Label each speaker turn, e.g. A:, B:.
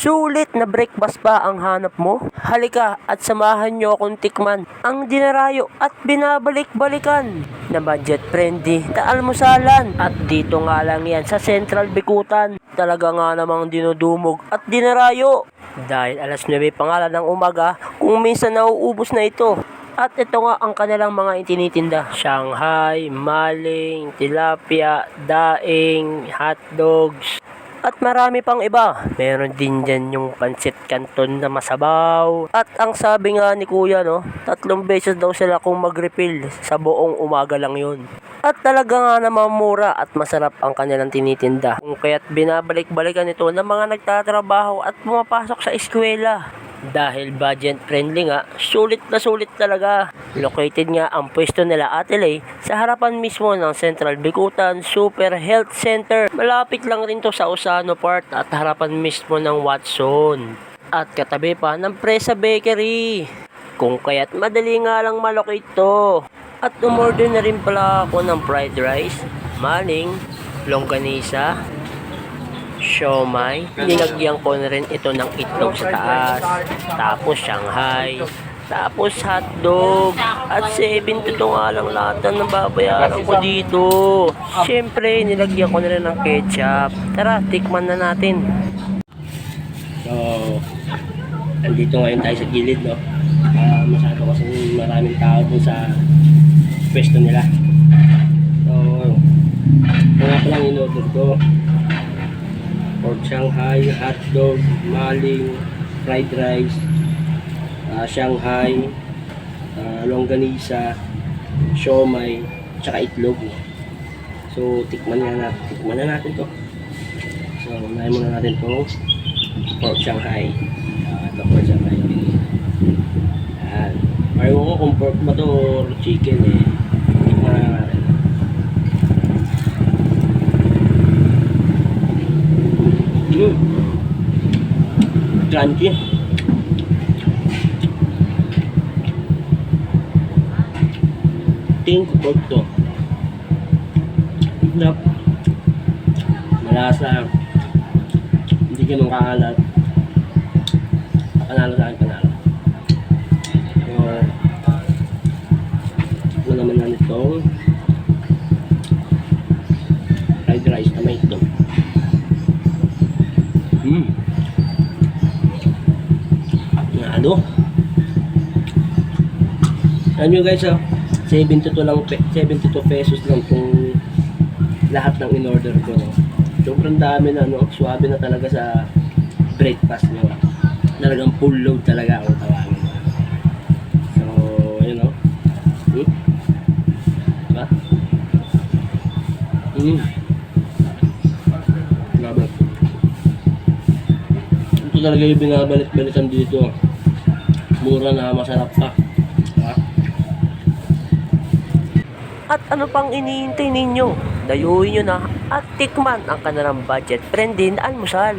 A: Sulit na breakfast ba ang hanap mo? Halika at samahan niyo akong tikman ang dinarayo at binabalik-balikan na budget-friendly na almusalan. At dito nga lang yan sa Central Bikutan. Talaga nga namang dinudumog at dinarayo. Dahil alas 9 pa nga lang ng umaga, kung minsan nauubos na ito. At ito nga ang kanilang mga itinitinda. Shanghai, maling, tilapia, daing, hotdogs, at marami pang iba. Meron din dyan yung pancit canton na masabaw. At ang sabi nga ni kuya, 3 beses daw sila kung mag-refill. Sa buong umaga lang yun. At talaga nga namang mura at masarap ang kanilang tinitinda. Kung kaya't binabalik-balikan ito ng mga nagtatrabaho at pumapasok sa eskwela. Dahil budget friendly nga, sulit na sulit talaga. Located nga ang pwesto nila Ate Lay sa harapan mismo ng Central Bikutan Super Health Center. Malapit lang rin to sa Osano Park at harapan mismo ng Watson. At katabi pa ng Presa Bakery. Kung kaya't madali nga lang malocate to. At umorder na rin pala ako ng fried rice, maling, longganisa, siomai. Nilagyan ko na rin ito ng itlog sa taas. Tapos Shanghai. Tapos hotdog. At 72 nga lang lahat ng babayaran ko dito. Siyempre, nilagyan ko na rin ng ketchup. Tara, tikman na natin. So, andito ngayon tayo sa gilid, masyado kasi maraming tao dun sa pwesto nila. So, mga palang in-order ko. Pork Shanghai, hotdog, maling, fried rice, Shanghai, longganisa, siomai, tsaka itlog. So, tikman na natin to. So, unahin muna natin to pork Shanghai. Ito pork Shanghai. Ayan. Ayaw ko kung pork ba to or chicken eh. Tikman na natin. Crunchy. Tingin ko pork to. Malasa. Hindi ganun kakalat. Panalo sa akin, panalo. So, ito naman na nitong fried rice na may itlog. Alam nyo guys, 72 pesos lang kung lahat ng in-order ko. Sobrang dami na, suwabe na talaga sa breakfast nyo. Talagang full load talaga ang tawagin. So, yun diba? Grabe. Ito talaga yung binabalik-balikan dito. Mura na, masarap pa. At ano pang iniintay ninyo? Dayuhin nyo na at tikman ang kanilang budget friendly na almusal.